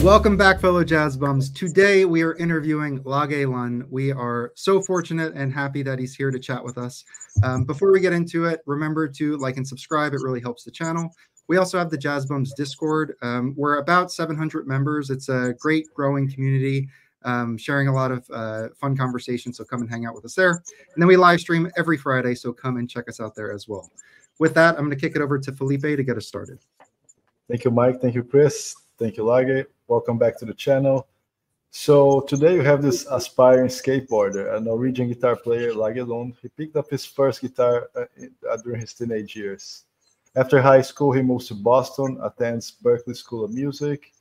Welcome back, fellow jazz bums. Today we are interviewing Lage Lund. We are so fortunate and happy that he's here to chat with us. Before we get into it, remember to like and subscribe. It really helps the channel. We also have the Jazz Bums Discord. We're about 700 members. It's a great growing community, sharing a lot of fun conversations. So come and hang out with us there. And then we live stream every Friday. So come and check us out there as well. With that, I'm going to kick it over to Felipe to get us started. Thank you, Mike. Thank you, Chris. Thank you, Lage. Welcome back to the channel. So today we have this aspiring skateboarder, a Norwegian guitar player, Lage Lund. He picked up his first guitar during his teenage years. After high school, he moves to Boston, attends Berklee School of Music.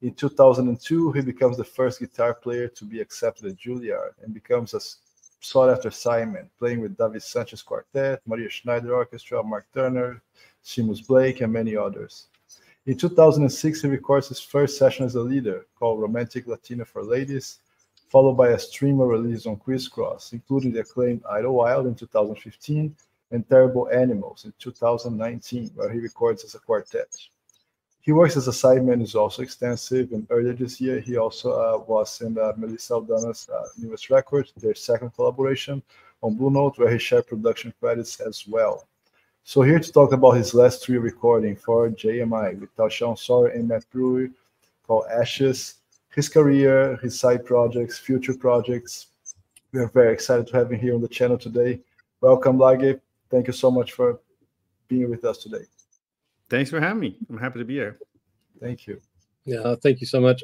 In 2002, he becomes the first guitar player to be accepted at Juilliard and becomes a sought-after assignment, playing with David Sanchez Quartet, Maria Schneider Orchestra, Mark Turner, Seamus Blake, and many others. In 2006, he records his first session as a leader, called Romantic Latina for Ladies, followed by a stream of releases on Crisscross, including the acclaimed Idlewild in 2015 and Terrible Animals in 2019, where he records as a quartet. His work as a sideman is also extensive, and earlier this year, he also was in Melissa Aldana's newest record, their second collaboration on Blue Note, where he shared production credits as well. So here to talk about his last three recording for JMI with Tashawn Sawyer and Matt Brewer, called Ashes, his career, his side projects, future projects. We are very excited to have him here on the channel today. Welcome, Lage. Thank you so much for being with us today. Thanks for having me. I'm happy to be here. Thank you. Yeah, thank you so much.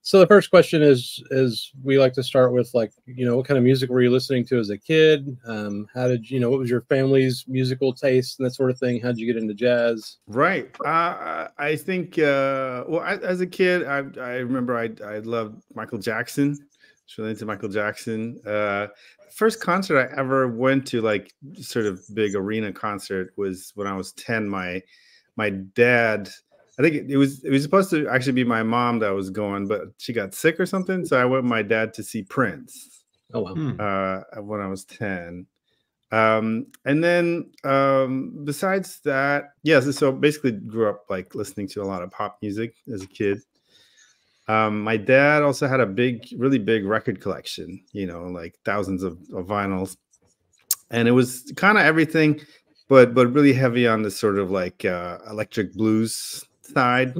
So the first question is we like to start with, like, what kind of music were you listening to as a kid? How did what was your family's musical taste and that sort of thing? How did you get into jazz? Right. I think, well, as a kid, I remember I loved Michael Jackson. I was really into Michael Jackson. First concert I ever went to, like sort of big arena concert, was when I was 10. My dad, I think it was supposed to actually be my mom that was going, but she got sick or something. So I went with my dad to see Prince. Oh, wow. When I was 10. And then besides that, so basically grew up like listening to a lot of pop music as a kid. My dad also had a really big record collection, like thousands of vinyls. And it was kind of everything, but really heavy on the sort of like electric blues side.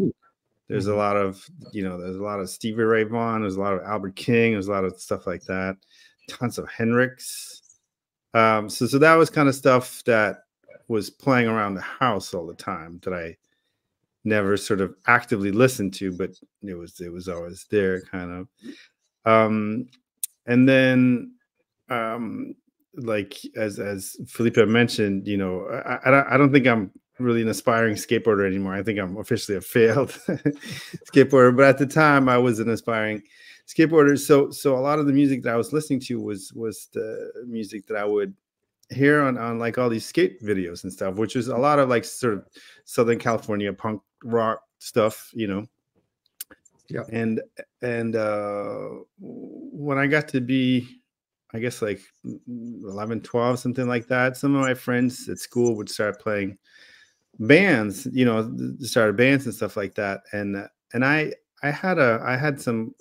There's a lot of, there's a lot of Stevie Ray Vaughan, there's a lot of Albert King, there's a lot of stuff like that, tons of Hendrix. So that was kind of stuff that was playing around the house all the time that I never sort of actively listened to, but it was always there, kind of. And then like as Felipe mentioned, I don't think I'm really an aspiring skateboarder anymore. I think I'm officially a failed skateboarder, but at the time I was an aspiring skateboarder. So a lot of the music that I was listening to was the music that I would hear on like all these skate videos and stuff, which is a lot of like sort of Southern California punk rock stuff, Yeah. And when I got to be, I guess like 11, 12, something like that, some of my friends at school would start playing bands, started bands and stuff like that. And I had some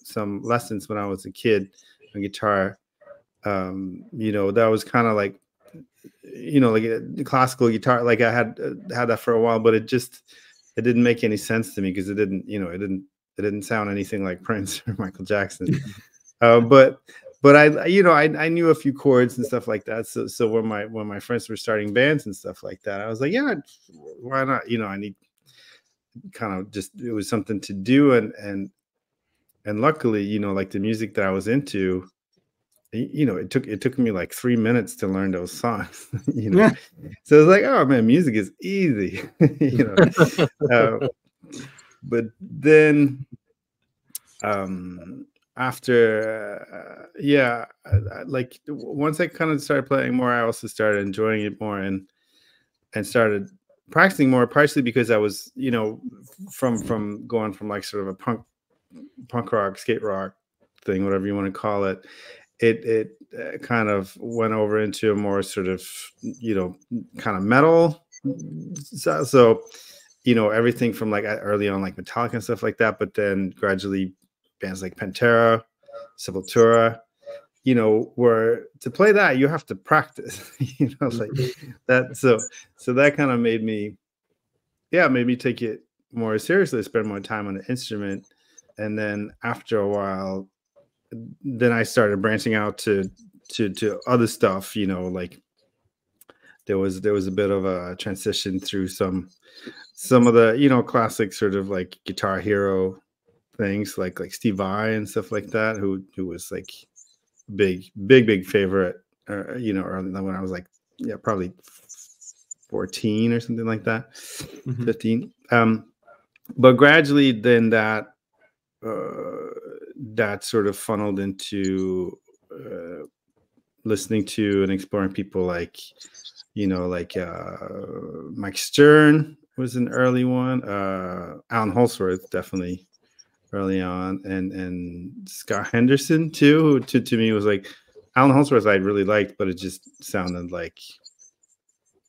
lessons when I was a kid on guitar. That was kind of like, like a classical guitar. Like I had that for a while, but it didn't make any sense to me because it didn't sound anything like Prince or Michael Jackson. But I knew a few chords and stuff like that. So when my friends were starting bands and stuff like that, I was like, yeah, why not? I need kind of it was something to do. And luckily, like the music that I was into, it took me like 3 minutes to learn those songs, So it's like, oh man, music is easy, but then, after, like once I kind of started playing more, I also started enjoying it more and started practicing more, partially because I was, from going from like sort of a punk rock, skate rock thing, whatever you want to call it, it kind of went over into a more sort of, kind of metal. So you know, everything from like early on, like Metallica and stuff like that, but then gradually bands like Pantera, Sepultura, you know, where to play that you have to practice, you know, like that. So that kind of made me take it more seriously, spend more time on the instrument. And then after a while, then I started branching out to other stuff, you know, like there was a bit of a transition through some of the, you know, classic sort of like Guitar Hero things, like Steve Vai and stuff like that, who was like big favorite, you know, early when I was like, yeah, probably 14 or something like that, 15. But gradually then that sort of funneled into listening to and exploring people like, you know, like Mike Stern was an early one, Alan Holsworth definitely early on, and Scott Henderson too, who to me was like, Alan Holsworth I really liked, but it just sounded like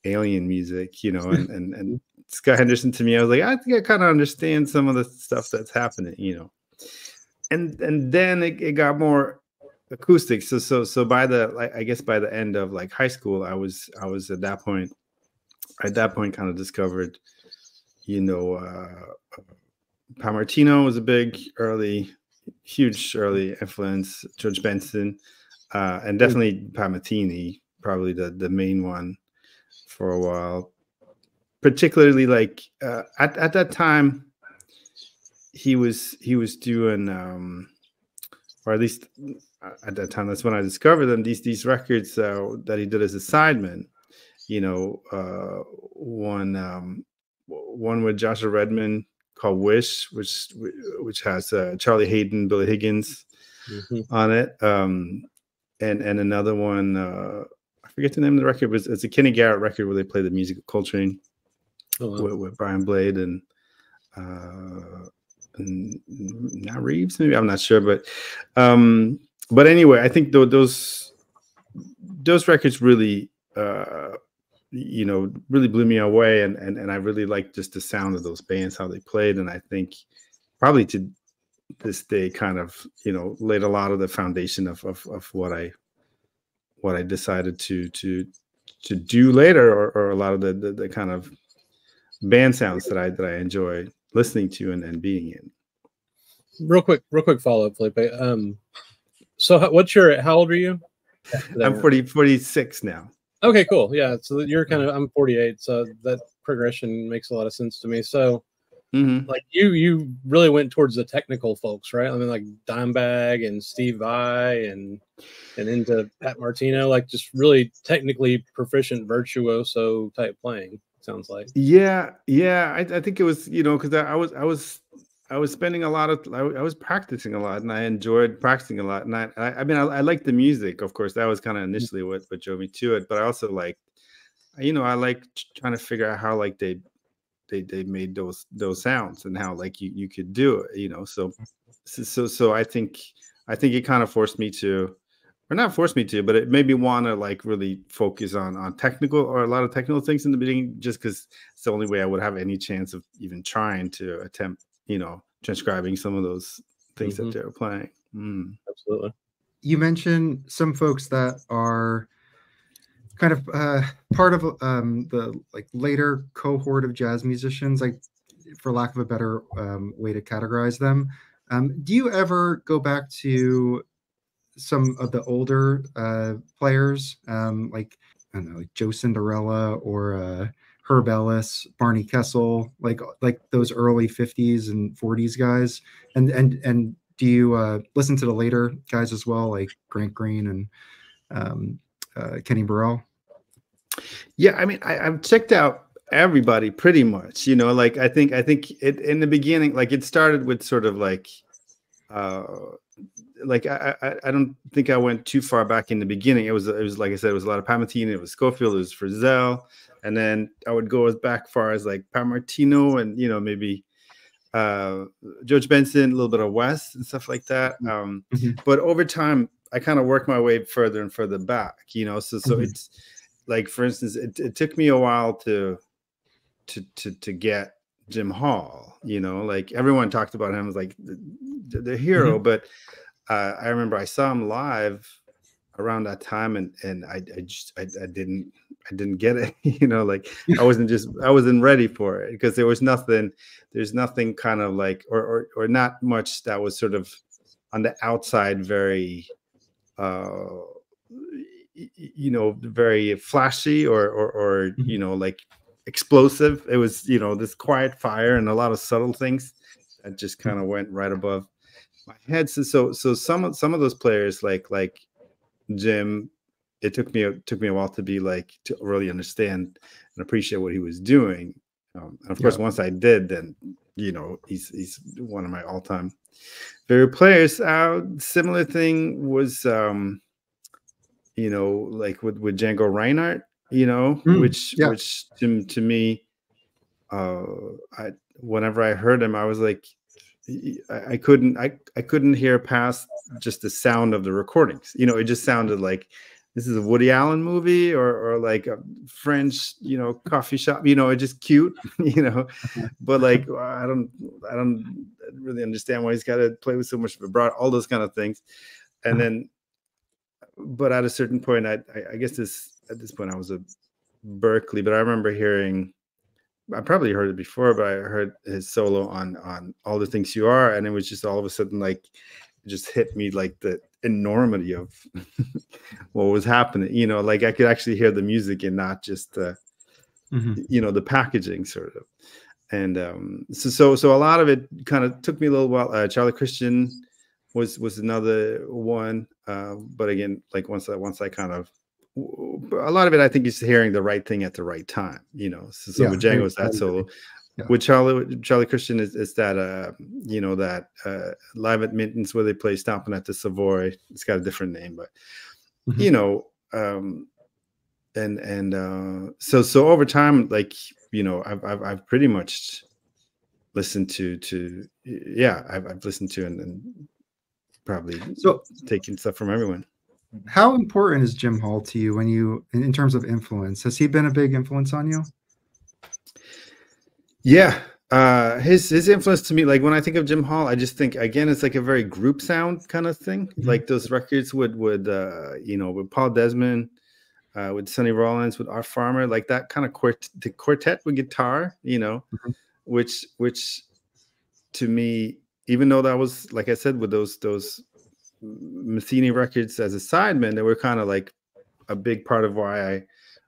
alien music, you know, and Scott Henderson to me, I was like, I think I kind of understand some of the stuff that's happening, you know. And then it got more acoustic. So by the, I guess by the end of like high school, I was at that point kind of discovered, you know, Pat Martino was a big huge early influence, George Benson, and definitely Pat Metheny, probably the main one for a while. Particularly like at that time, he was doing, or at least at that time, that's when I discovered them. These records that he did as a sideman, you know, one with Joshua Redman called Wish, which has Charlie Hayden, Billy Higgins on it, and another one, I forget the name of the record, but it's a Kenny Garrett record where they play the music of Coltrane with Brian Blade and not Reeves, maybe, I'm not sure, but anyway, I think those records really you know, really blew me away, and I really liked just the sound of those bands, how they played, and I think probably to this day kind of, you know, laid a lot of the foundation of what I decided to do later, or a lot of the kind of band sounds that I enjoy listening to and being in. Real quick follow-up, Felipe. So how old are you? I'm 46 now. Okay, cool. Yeah, so you're kind of, I'm 48, so that progression makes a lot of sense to me. So like you really went towards the technical folks, right? I mean, like Dimebag and Steve Vai and into Pat Martino, like just really technically proficient virtuoso type playing, sounds like. Yeah. I think it was, you know, because I was spending a lot of, I was practicing a lot, and I enjoyed practicing a lot. And I mean, I liked the music, of course. That was kind of initially what drove me to it. But I also like, you know, I like trying to figure out how like they made those sounds, and how like you could do it, you know. So I think it kind of forced me to, or not forced me to, but it made me want to like really focus on technical, or a lot of technical things in the beginning, just because it's the only way I would have any chance of even trying to attempt, you know, transcribing some of those things that they're playing. Absolutely. You mentioned some folks that are kind of part of the like later cohort of jazz musicians, like for lack of a better way to categorize them. Do you ever go back to some of the older players, like, I don't know, like Joe Cinderella or Herb Ellis, Barney Kessel, like those early 50s and 40s guys, and do you listen to the later guys as well, like Grant Green and Kenny Burrell? Yeah, I mean, I've checked out everybody pretty much, you know. Like I think it in the beginning, like it started with sort of like I don't think I went too far back in the beginning. It was like I said, it was a lot of Pat Metheny, it was Scofield, it was Frizzell, and then I would go as back far as like Pat Martino, and you know, maybe George Benson, a little bit of West and stuff like that. But over time, I kind of worked my way further and further back, you know. So it's like, for instance, it took me a while to get Jim Hall. You know, like everyone talked about him as like the hero, but I remember I saw him live around that time, and I didn't get it. You know, like I wasn't ready for it, because there's nothing kind of like, or not much that was sort of on the outside very you know, very flashy or you know, like explosive. It was, you know, this quiet fire and a lot of subtle things that just kind of went right above my head. So some of those players like Jim, it took me a while to be like, to really understand and appreciate what he was doing. And of course, once I did, then, you know, he's one of my all-time favorite players. Similar thing was you know, like with Django Reinhardt, you know, which to me, whenever I heard him, I was like, I couldn't hear past just the sound of the recordings. You know, it just sounded like this is a Woody Allen movie or like a French, you know, coffee shop. You know, it's just cute, you know. But like, I don't really understand why he's got to play with so much vibrato, all those kind of things. And then, but at a certain point, I guess at this point I was at Berkeley, but I remember hearing, I probably heard it before, but I heard his solo on All the Things You Are, and it was just all of a sudden like, it just hit me like the enormity of what was happening. You know, like I could actually hear the music and not just you know, the packaging sort of. And so a lot of it kind of took me a little while. Charlie Christian was another one, but again, like once I kind of, a lot of it I think is hearing the right thing at the right time, you know. So with Django is that solo. With Charlie Christian is that you know, that Live at Minton's where they play Stomping at the Savoy. It's got a different name, but you know, so over time, like, you know, I've pretty much listened to I've listened to and probably taking stuff from everyone. How important is Jim Hall to you when you, in terms of influence? Has he been a big influence on you? Yeah, his influence to me, like when I think of Jim Hall, I just think, again, it's like a very group sound kind of thing. Like those records with you know, with Paul Desmond, with Sonny Rollins, with Art Farmer, like that kind of quartet with guitar, you know, which to me, even though that was, like I said, with those Matheny records as a sideman, they were kind of like a big part of why I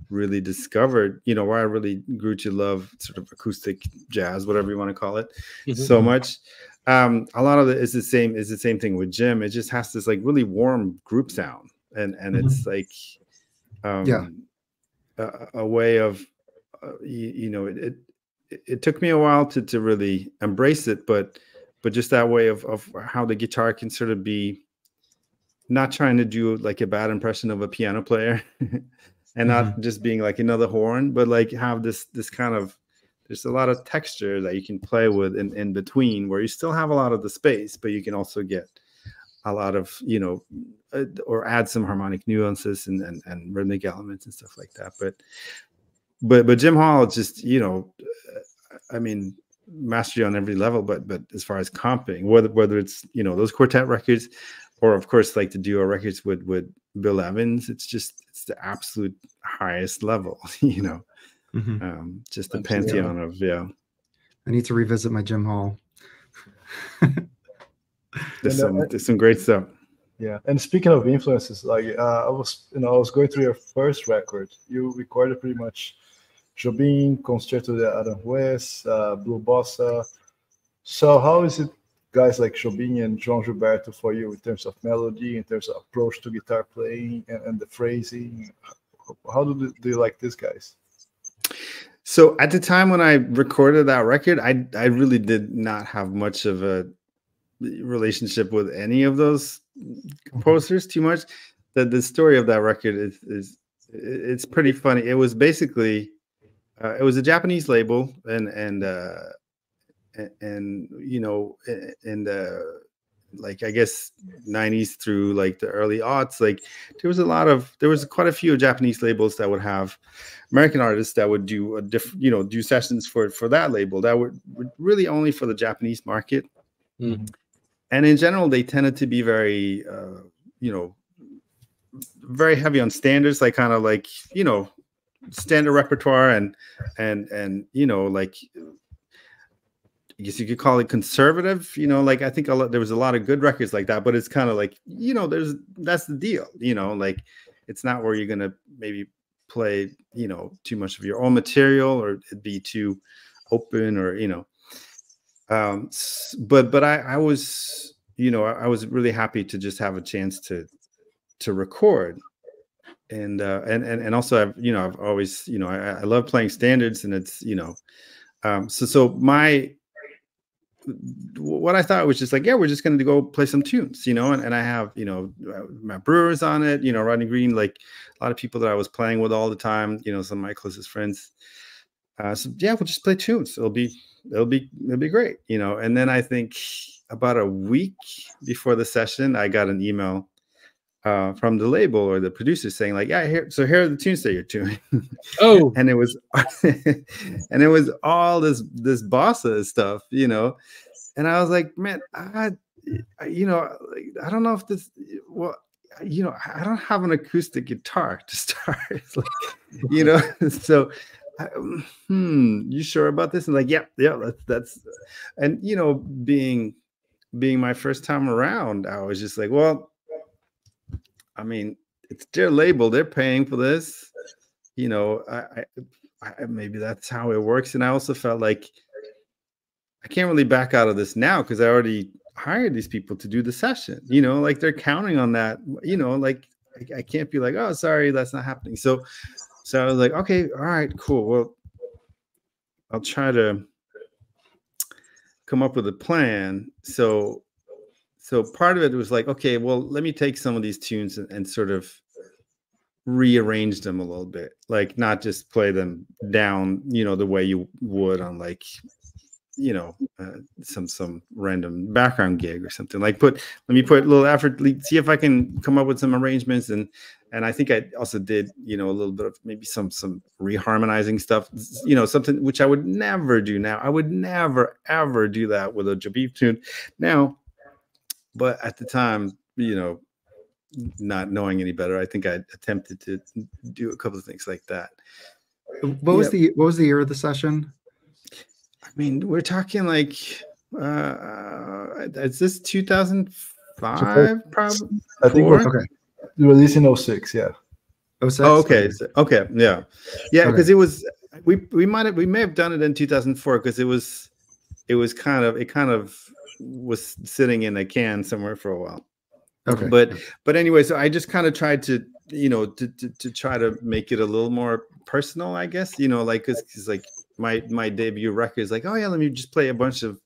really discovered, you know, why I really grew to love sort of acoustic jazz, whatever you want to call it, so much. A lot of it is the same thing with Jim. It just has this like really warm group sound, and it's like a way of you know, it took me a while to really embrace it, but just that way of how the guitar can sort of be not trying to do like a bad impression of a piano player and not just being like another horn, but like have this kind of, there's a lot of texture that you can play with in between, where you still have a lot of the space, but you can also get a lot of, you know, or add some harmonic nuances and rhythmic elements and stuff like that. But Jim Hall, just, you know, I mean, mastery on every level, but as far as comping, whether it's, you know, those quartet records, or of course like the duo records with Bill Evans, it's the absolute highest level, you know. Just the pantheon of I need to revisit my Jim Hall. There's some great stuff. Yeah, and speaking of influences, like I was going through your first record. You recorded pretty much Jobim, Concerto de Aranjuez, Blue Bossa. So how is it, guys like Jobim and João Gilberto, for you in terms of melody, in terms of approach to guitar playing and the phrasing? How do you like these guys? So at the time when I recorded that record, I really did not have much of a relationship with any of those composers too much. The story of that record is it's pretty funny. It was basically it was a Japanese label, and you know, and like I guess 90s through like the early aughts, like there was quite a few Japanese labels that would have American artists that would do a different, do sessions for that label that were really only for the Japanese market. Mm-hmm. And in general, they tended to be very, very heavy on standards, like kind of like, standard repertoire and like, I guess you could call it conservative, like I think there was a lot of good records like that, but it's kind of like, that's the deal, like it's not where you're going to maybe play, too much of your own material or it'd be too open or, but I was, I was really happy to just have a chance to record. And also I've always, I love playing standards and it's, so what I thought was just like, yeah, we're just going to go play some tunes, and I have, Matt Brewer's on it, Rodney Green, like a lot of people that I was playing with all the time, some of my closest friends. So yeah, we'll just play tunes. It'll be great, and then I think about a week before the session, I got an email from the label or the producer saying like, yeah, here are the tunes that you're doing. Oh, and it was all this bossa stuff, and I was like, man, I don't know if this, well, I don't have an acoustic guitar to start. It's like, so you sure about this? And like, yeah, that's, and being my first time around, I was just like, well, I mean, it's their label, they're paying for this, I maybe that's how it works. And I also felt like I can't really back out of this now because I already hired these people to do the session, like they're counting on that, like I can't be like, oh, sorry, that's not happening. So I was like, okay, all right, cool. Well, I'll try to come up with a plan. So part of it was like, okay, well, let me take some of these tunes and sort of rearrange them a little bit, like not just play them down, the way you would on like, some random background gig or something. Like let me put a little effort, see if I can come up with some arrangements. And I think I also did, a little bit of maybe some reharmonizing stuff, something which I would never do now. I would never, ever do that with a Jabib tune now. But at the time, not knowing any better, I think I attempted to do a couple of things like that. What was the year of the session? I mean, we're talking like, is this 2005? Probably. I think okay. You released in 06, yeah. 06? Oh, okay. Okay, yeah, because it was we may have done it in 2004 because it kind of was sitting in a can somewhere for a while. Okay. But anyway, so I just kind of tried to, to try to make it a little more personal, I guess, like, cause like my debut record is like, oh yeah, let me just play a bunch of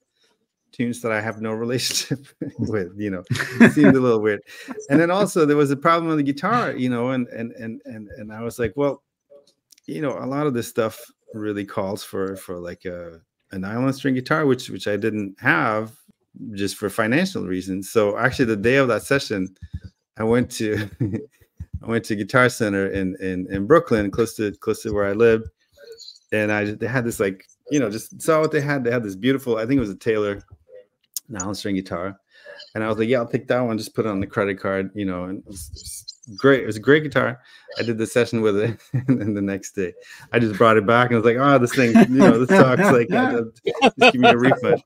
tunes that I have no relationship with, it seemed a little weird. And then also there was a problem with the guitar, and I was like, well, a lot of this stuff really calls for like a nylon string guitar, which I didn't have just for financial reasons. So actually the day of that session, I went to Guitar Center in Brooklyn, close to where I lived. And they had this like, just saw what they had. They had this beautiful, I think it was a Taylor nylon string guitar. And I was like, yeah, I'll take that one, just put it on the credit card, and it was great. It was a great guitar. I did the session with it, and then the next day I just brought it back and I was like, oh, this thing, this sucks. Like, just give me a refund.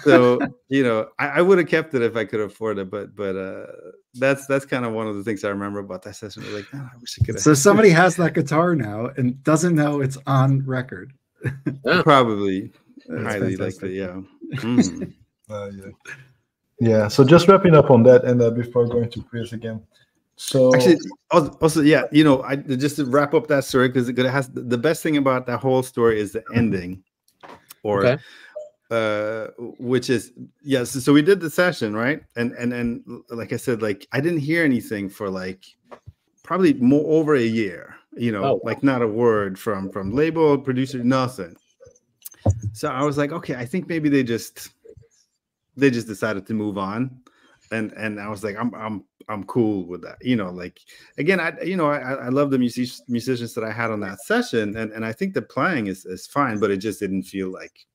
So, I would have kept it if I could afford it, but that's kind of one of the things I remember about that session. I was like, oh, I wish I could have. So somebody has that guitar now and doesn't know it's on record. Probably, That's highly fantastic. likely, yeah. Mm. Yeah. So just wrapping up on that, and before going to Chris again. So actually, also, yeah, I just to wrap up that story because it has the best thing about that whole story is the ending, or which is yes. So we did the session, right? And like I said, like I didn't hear anything for like probably over a year. Like not a word from label, producer, nothing. So I was like, okay, I think maybe they just they just decided to move on, and I was like, I'm cool with that. You know, like again, I love the musicians that I had on that session, and I think the playing is fine, but it just didn't feel like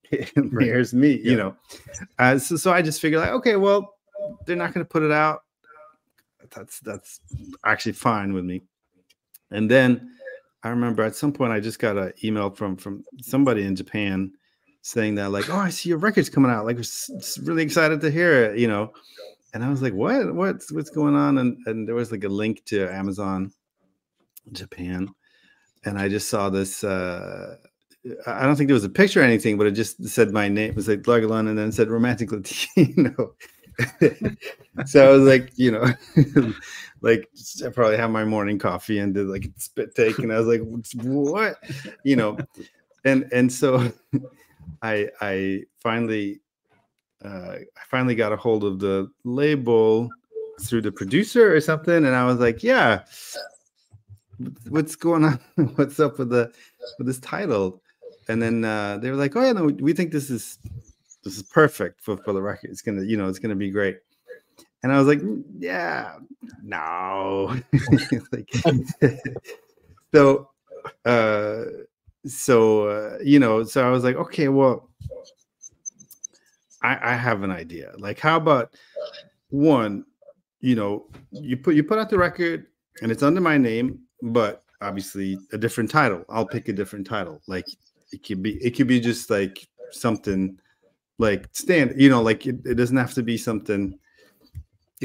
here's me, you know. So I just figured like, okay, well, they're not going to put it out. That's actually fine with me. And then I remember at some point I just got an email from somebody in Japan saying that like, oh, I see your record's coming out. Like, we're really excited to hear it, you know. And I was like, what's going on? And there was like a link to Amazon Japan, and I just saw this. I don't think there was a picture or anything, but it just said my name. It was like Lage Lund, and then it said Romantic Latino. So I was like, you know, like I probably have my morning coffee and did like a spit take, and I was like, what, you know, and so I finally got a hold of the label through the producer or something, and I was like, yeah, what's going on? What's up with this title? And then they were like, oh yeah, no, we think this is perfect for the record. It's gonna be great. And I was like, yeah, no. Like, so you know, so I was like, okay, well, I have an idea. Like, how about one, you know, you put out the record and it's under my name, but obviously a different title. I'll pick a different title. Like it could be just like something like standard, you know, like it doesn't have to be something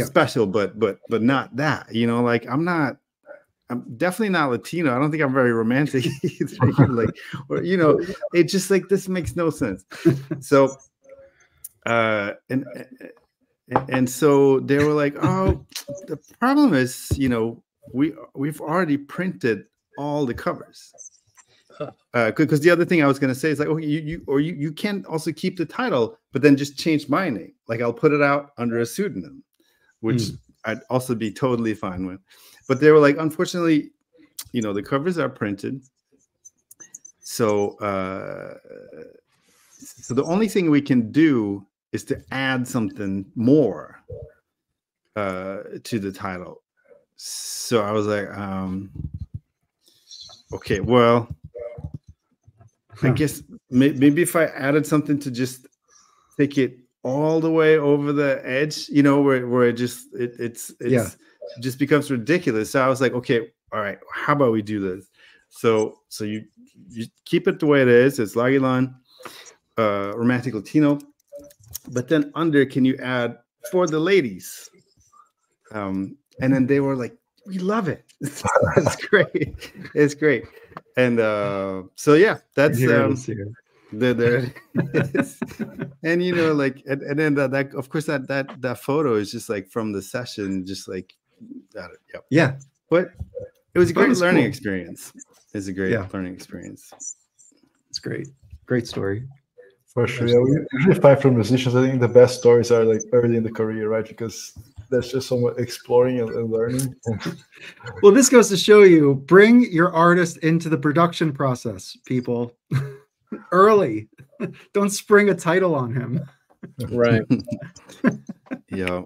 special, but not that, you know, like I'm definitely not Latino. I don't think I'm very romantic either. Like, or, you know, it just like, this makes no sense. So, and so they were like, oh, the problem is, you know, we've already printed all the covers. Because the other thing I was going to say is like, okay, you can also keep the title, but then just change my name. Like I'll put it out under a pseudonym, which I'd also be totally fine with. But they were like, unfortunately, you know, the covers are printed. So, so the only thing we can do is to add something more to the title. So I was like, okay, well, I guess maybe if I added something to just take it all the way over the edge, you know, where it just just becomes ridiculous. So I was like, okay, all right, how about we do this? So you keep it the way it is. It's Lage Lund, Romantic Latino, but then under, can you add for the ladies? And then they were like, we love it. It's great. It's great. And so yeah, that's there and you know, like, and then that of course that photo is just like from the session, just like yeah. But it was a great learning experience. It's a great learning experience. It's great story. For sure. Yeah, we usually find from musicians, I think the best stories are like early in the career, right? Because there's just so much exploring and learning. Well, this goes to show you, bring your artist into the production process, people. Early. Don't spring a title on him. Right. Yeah.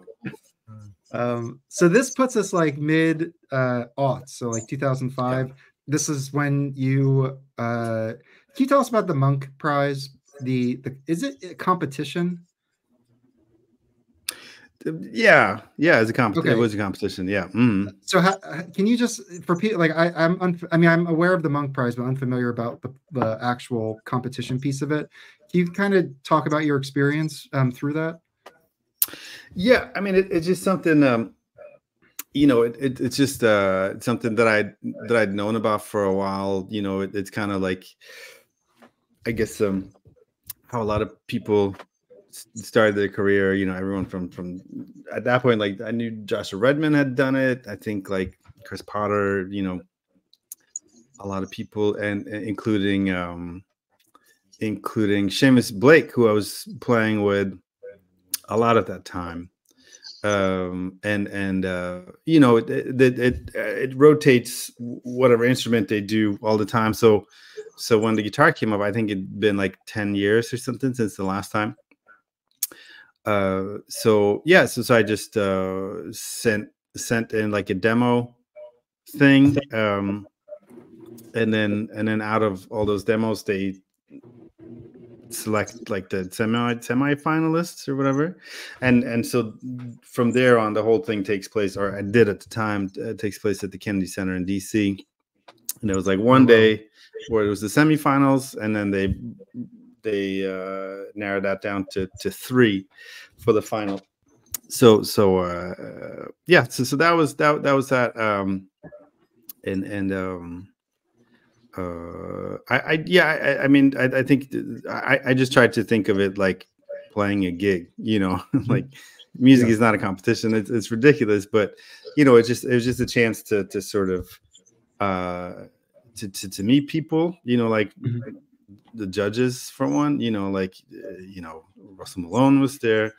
So this puts us like mid aughts, so like 2005. Yeah. This is when you can you tell us about the Monk Prize? Is it a competition? Yeah, it's a competition. Okay. It was a competition. Yeah. So can you just, for people like I'm aware of the Monk Prize, but unfamiliar about the actual competition piece of it. Can you kind of talk about your experience through that? Yeah, I mean, it's just something. You know, it's just something that I'd known about for a while. You know, it's kind of like, I guess, how a lot of people started their career. You know, everyone from at that point, like I knew Joshua Redman had done it. I think like Chris Potter. You know, a lot of people, and including Seamus Blake, who I was playing with a lot at that time. You know, it rotates whatever instrument they do all the time. So when the guitar came up, I think it'd been like 10 years or something since the last time. So yeah, so I just sent in like a demo thing, and then out of all those demos, they select like the semi finalists or whatever, and so from there on, the whole thing takes place, or I did at the time, takes place at the Kennedy Center in DC, and there was like one day where it was the semifinals, and then they narrowed that down to 3 for the final. So yeah, so that was that, I mean, I think I just tried to think of it like playing a gig, like music is not a competition. It's ridiculous, but it was just a chance to sort of to meet people, like the judges for one, like Russell Malone was there,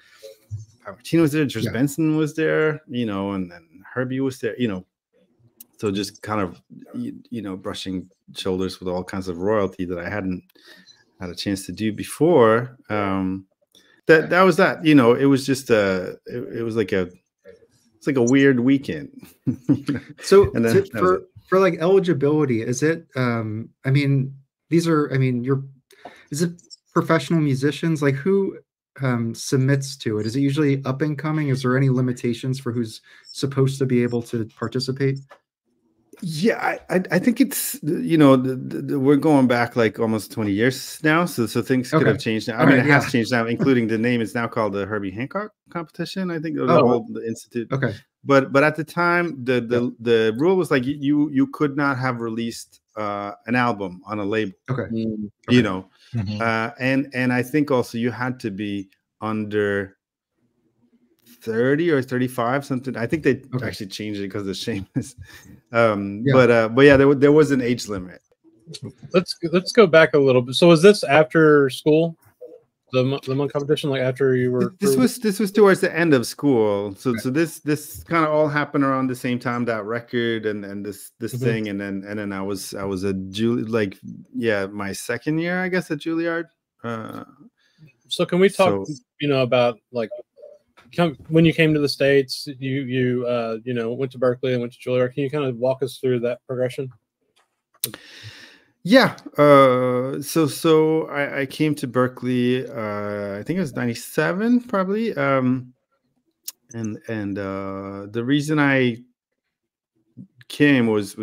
Albertino was there, George Benson was there, and then Herbie was there, so just kind of brushing shoulders with all kinds of royalty that I hadn't had a chance to do before. That was that. It was just it was like a weird weekend. So and then, for like eligibility, is it I mean, these are, I mean, is it professional musicians? Like, who submits to it? Is it usually up and coming? Is there any limitations for who's supposed to be able to participate? Yeah, I think it's, we're going back like almost 20 years now, so things could have changed now. I mean, it has changed now, including the name. It's now called the Herbie Hancock competition, I think, or the institute. Okay. But at the time, the rule was like you could not have released an album on a label. Okay. And I think also you had to be under 30 or 35, something. I think they actually changed it because of Shameless. But yeah, there was an age limit. Let's go back a little bit. So was this after school, the monk competition, like after you were? This was towards the end of school. So this kind of all happened around the same time, that record and this thing, and then I was a my second year, I guess, at Juilliard. So can we talk, about like when you came to the States, you went to Berkeley and went to Juilliard. Can you kind of walk us through that progression? Yeah. So I came to Berkeley, I think it was 97 probably. And the reason I came was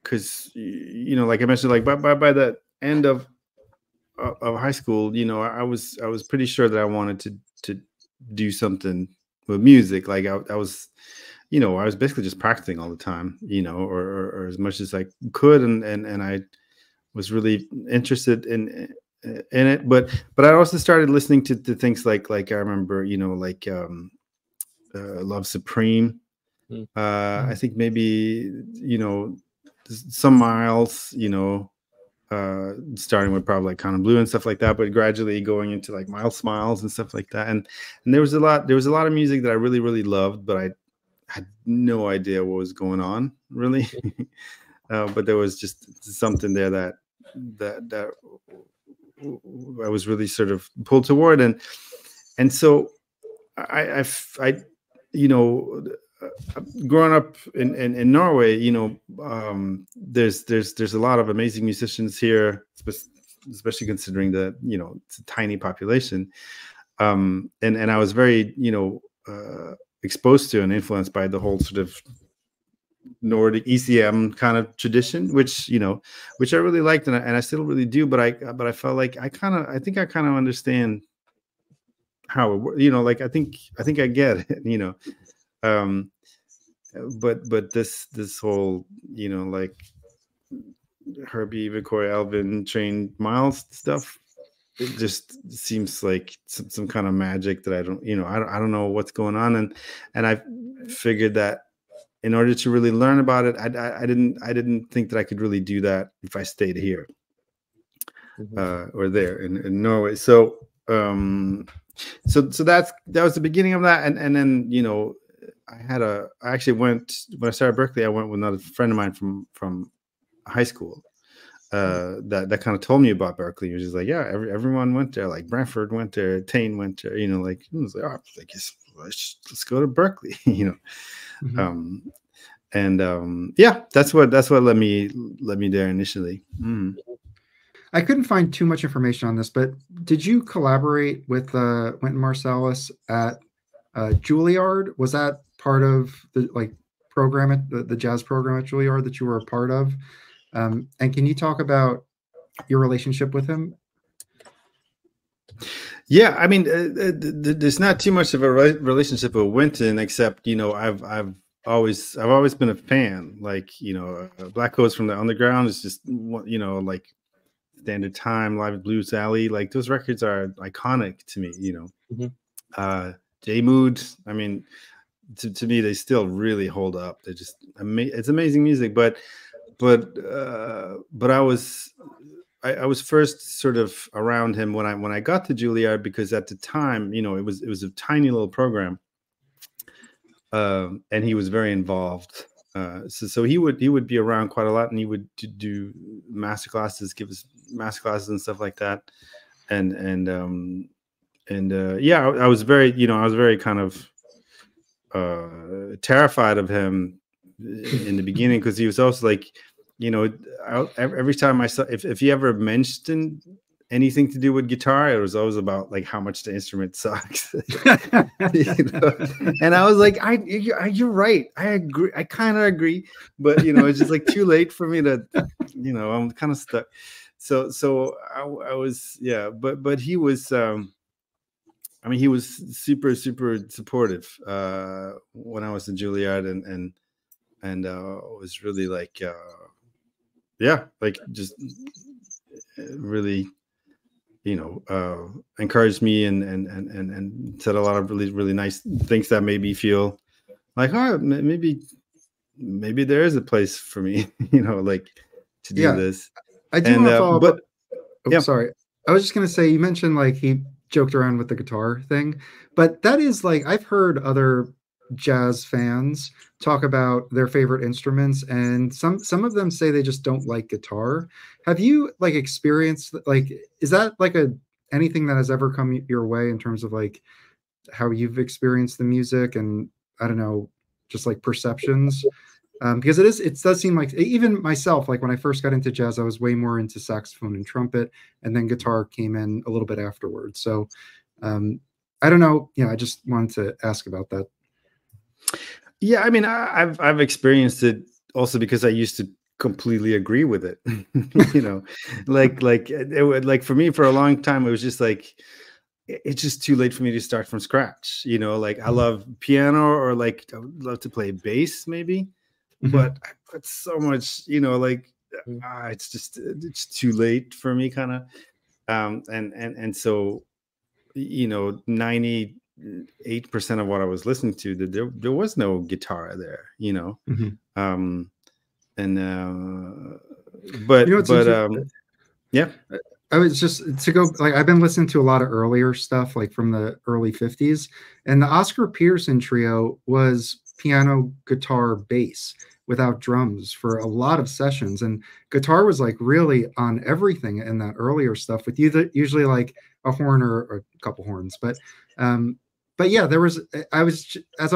because, like I mentioned, like by the end of high school, I was pretty sure that I wanted to do something with music. Like I was basically just practicing all the time, or as much as I could, and I was really interested in it. But I also started listening to things like I remember, Love Supreme. I think maybe some Miles, starting with probably like Kind of Blue and stuff like that, but gradually going into like Miles Smiles and stuff like that. And there was a lot of music that I really, really loved, but I had no idea what was going on really. But there was just something there that I was really sort of pulled toward. And so I growing up in Norway, there's a lot of amazing musicians here, especially considering the it's a tiny population, and I was very exposed to and influenced by the whole sort of Nordic ECM kind of tradition, which I really liked, and I still really do, but I felt like I think I kind of understand how it, like I think I get it, but this whole like Herbie, Victoria, Alvin, trained Miles stuff, it just seems like some kind of magic that I don't know what's going on, and I figured that in order to really learn about it, I didn't think that I could really do that if I stayed here or there in Norway. So so that was the beginning of that, and then I actually went, when I started Berkeley, I went with another friend of mine from high school, that kind of told me about Berkeley. He was just like, yeah, everyone went there. Like Brantford went there, Tane went there. You know, like it was like, oh, I guess let's go to Berkeley. You know, yeah, that's what led me there initially. I couldn't find too much information on this, but did you collaborate with Wynton Marsalis at Juilliard? Was that part of the program at the jazz program at Juilliard that you were a part of? And can you talk about your relationship with him? Yeah, I mean, there's not too much of a relationship with Wynton, except, you know, I've always been a fan. Like, you know, Black Coats from the Underground is just, you know, like Standard Time, Live at Blues Alley, like those records are iconic to me. You know, J Mood. I mean, to me, they still really hold up. They're just it's amazing music. But I was first sort of around him when I got to Juilliard, because at the time, you know, it was a tiny little program, and he was very involved. So he would be around quite a lot, and he would do master classes, give us master classes and stuff like that. And yeah, I was very kind of terrified of him in the beginning, because he was also like, you know, every time I saw, if he ever mentioned anything to do with guitar, it was always about like how much the instrument sucks. You know? And I was like, you're right. I agree. I kind of agree, but you know, it's just like too late for me to, you know, I'm kind of stuck. So I was, yeah, but he was, I mean, he was super supportive when I was in Juilliard, and was really like, yeah, like just really, you know, encouraged me and said a lot of really nice things that made me feel like, oh, maybe there is a place for me, you know, like to do this. I do want to follow up. Yeah. Sorry, I was just going to say, you mentioned like he joked around with the guitar thing, but that is like, I've heard other jazz fans talk about their favorite instruments, and some of them say they just don't like guitar. Have you like experienced, like, is that like anything that has ever come your way in terms of like how you've experienced the music, and I don't know, just like perceptions? Because it does seem like, even myself, like when I first got into jazz, I was way more into saxophone and trumpet, and then guitar came in a little bit afterwards. So I don't know, you know, I just wanted to ask about that. Yeah, I mean, I've experienced it also because I used to completely agree with it. You know, like it would, like for me for a long time, it was just like, it's just too late for me to start from scratch. You know, like I love piano, or like I would love to play bass maybe, but I put so much, you know, like it's too late for me, kind of. And so, you know, 98% of what I was listening to, there was no guitar there, you know. But you know, yeah, I was just to go, like, I've been listening to a lot of earlier stuff, like from the early 50s, and the Oscar Peterson trio was piano, guitar, bass without drums for a lot of sessions, and guitar was like really on everything in that earlier stuff, with usually like a horn or a couple horns. But yeah, as I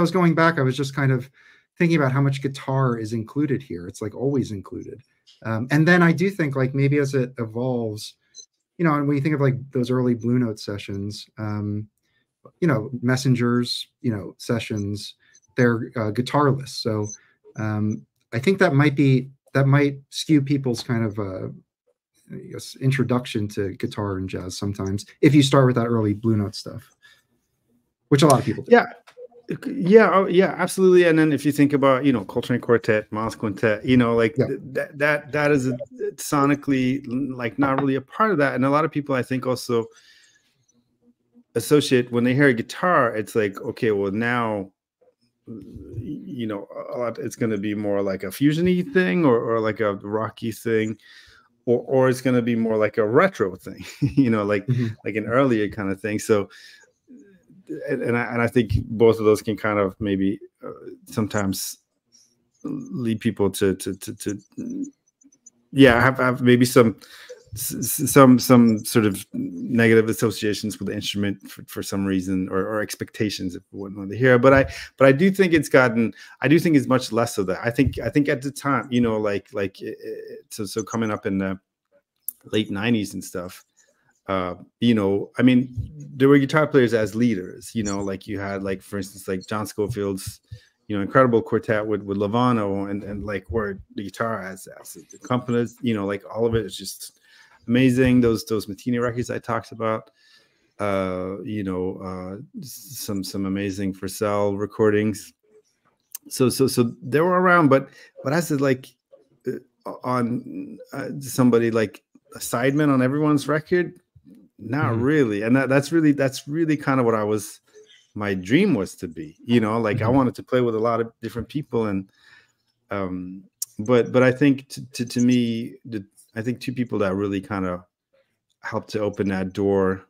was going back, I was just kind of thinking about how much guitar is included here. It's like always included. And then I do think, like, maybe as it evolves, you know, and when you think of like those early Blue Note sessions, you know, Messengers, you know, sessions, they're guitarless. So I think that might skew people's kind of I guess introduction to guitar and jazz sometimes, if you start with that early Blue Note stuff, which a lot of people do. Yeah, absolutely. And then if you think about, you know, Coltrane Quartet, Miles Quintet, you know, like that is sonically like not really a part of that. And a lot of people, I think, also associate, when they hear a guitar, it's like, okay, well now, you know, it's going to be more like a fusion-y thing, or like a rocky thing, or it's going to be more like a retro thing, you know, like an earlier kind of thing. So, and I think both of those can kind of maybe sometimes lead people to yeah, I have maybe some sort of negative associations with the instrument for some reason, or expectations if we wouldn't want to hear. But I do think it's gotten. I do think it's much less of that. I think at the time, you know, so coming up in the late '90s and stuff. You know, I mean, there were guitar players as leaders. You know, like you had, like, for instance, like John Scofield's, you know, incredible quartet with Lovano, and like where the guitar as the accompanist, you know, like all of it is just amazing. Those Martini records I talked about, you know, some amazing Purcell recordings. So they were around, but as it, like, on somebody like a sideman on everyone's record, not really. And that's really kind of what my dream was to be, you know, like I wanted to play with a lot of different people. And but I think to me, I think two people that really kind of helped to open that door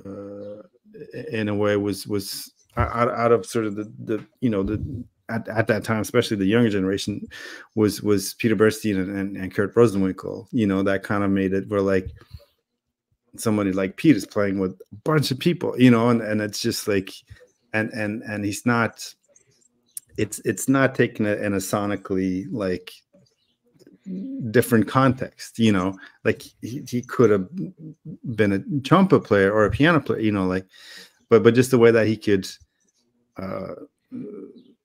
in a way was out of sort of the you know, at that time, especially the younger generation, was Peter Bernstein and Kurt Rosenwinkel. You know, that kind of made it where, like, somebody like Pete is playing with a bunch of people, you know, and it's just like, and he's not, it's not taken in a sonically, like, different context, you know, like he could have been a trumpet player or a piano player, you know, like, but just the way that he could,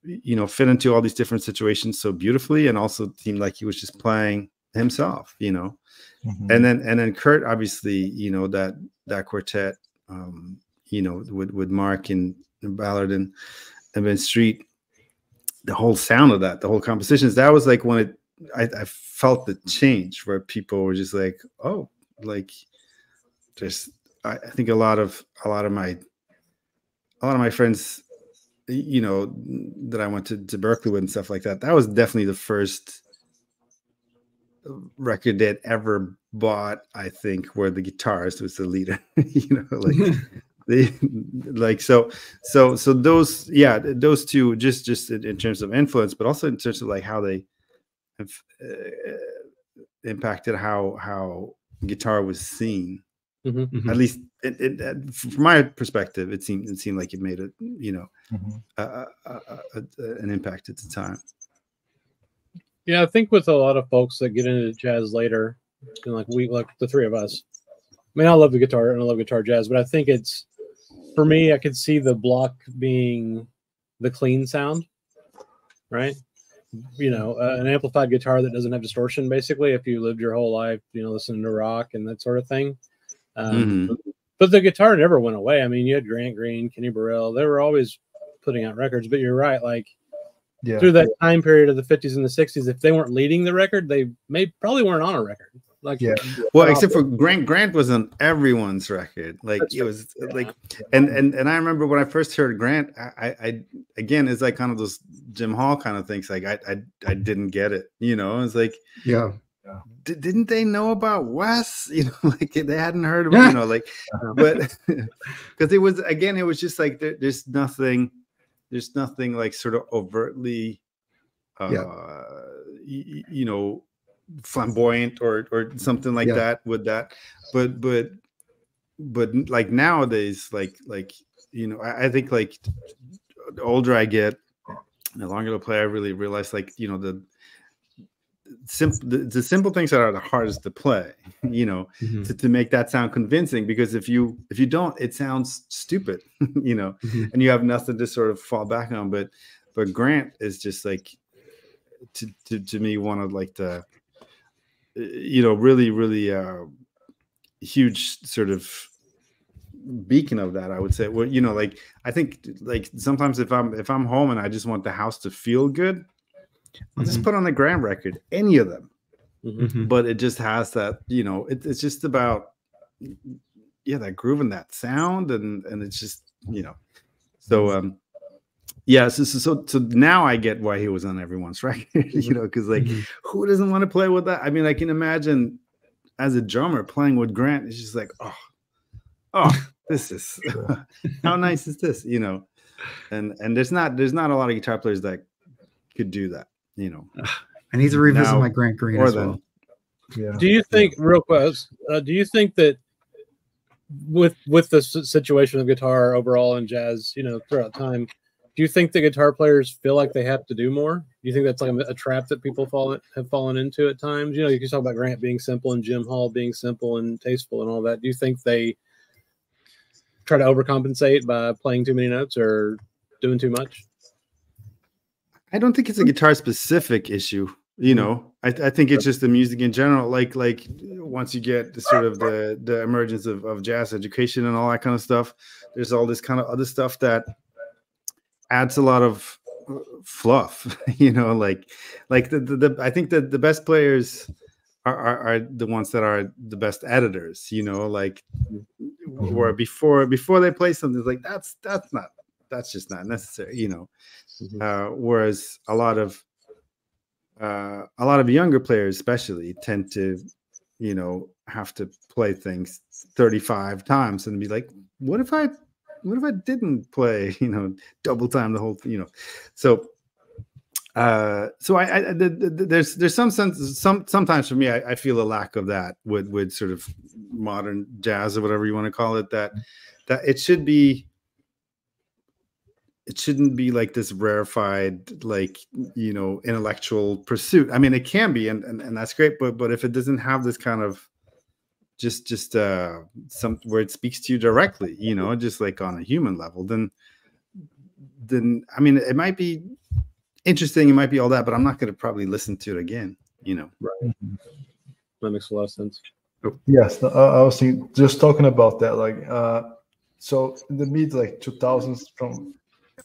you know, fit into all these different situations so beautifully, and also seemed like he was just playing himself, you know. And then Kurt, obviously, you know, that quartet, you know, with Mark and Ballard and Ben Street, the whole sound of that, the whole compositions, that was like when I felt the change where people were just like, oh, like, just I think a lot of my friends, you know, that I went to Berkeley with and stuff like that, that was definitely the first record they'd ever bought, I think, where the guitarist was the leader. You know, like they, like, so those, yeah, those two, just in terms of influence, but also in terms of like how they have impacted how guitar was seen. At least from my perspective, it seemed like it made it, you know, an impact at the time. Yeah, I think with a lot of folks that get into jazz later, and like the three of us, I mean, I love the guitar and I love guitar jazz, but I think it's, for me, I could see the block being the clean sound, right? You know, an amplified guitar that doesn't have distortion, basically, if you lived your whole life, you know, listening to rock and that sort of thing. But the guitar never went away. I mean, you had Grant Green, Kenny Burrell, they were always putting out records, but you're right, like, through that time period of the 50s and the 60s, if they weren't leading the record, they probably weren't on a record. Like, well, except for Grant was on everyone's record. Like, it was like, and I remember when I first heard Grant, I again, it's like kind of those Jim Hall kind of things. Like I didn't get it, you know. It's like, didn't they know about Wes? You know, like they hadn't heard of, you know, like, but because it was just like there's nothing like sort of overtly, you know, flamboyant or something like that with that, but like nowadays, like you know, I think like the older I get, the longer I play, I really realize, like, you know, the simple things that are the hardest to play, you know, to make that sound convincing, because if you don't, it sounds stupid, you know, and you have nothing to sort of fall back on. But Grant is just like, to me, one of like the, you know, really huge sort of beacon of that, I would say. Well, you know, like, I think like sometimes if I'm home and I just want the house to feel good, I'll just put on a Grant record, any of them. But it just has that, you know, it's just about, that groove and that sound, and it's just, you know, so so now I get why he was on everyone's record, you know, because like, who doesn't want to play with that? I mean, I can imagine as a drummer playing with Grant, it's just like, oh, this is how nice is this, you know? And there's not a lot of guitar players that could do that, you know. I need to revisit my Grant Green as well. Yeah. Do you think, real quick, do you think that with the situation of guitar overall and jazz, you know, throughout time, do you think the guitar players feel like they have to do more? Do you think that's like a trap that people have fallen into at times? You know, you can talk about Grant being simple and Jim Hall being simple and tasteful and all that. Do you think they try to overcompensate by playing too many notes or doing too much? I don't think it's a guitar specific issue. You know, I think it's just the music in general. Like once you get the sort of the emergence of jazz education and all that kind of stuff, there's all this kind of other stuff that adds a lot of fluff. You know, like I think that the best players are the ones that are the best editors. You know, like where before they play something, it's like that's just not necessary. You know, whereas a lot of younger players especially tend to, you know, have to play things 35 times and be like, what if I didn't play, you know, double time the whole thing, you know? So there's some sense, sometimes for me, I feel a lack of that with sort of modern jazz or whatever you want to call it, that it shouldn't be like this rarefied, like, you know, intellectual pursuit. I mean, it can be, and that's great, but if it doesn't have this kind of just some where it speaks to you directly, you know, just like on a human level, then I mean, it might be interesting, it might be all that, but I'm not going to probably listen to it again, you know. Right. That makes a lot of sense. Yes, I was thinking, just talking about that, like, so in the mid like 2000s, from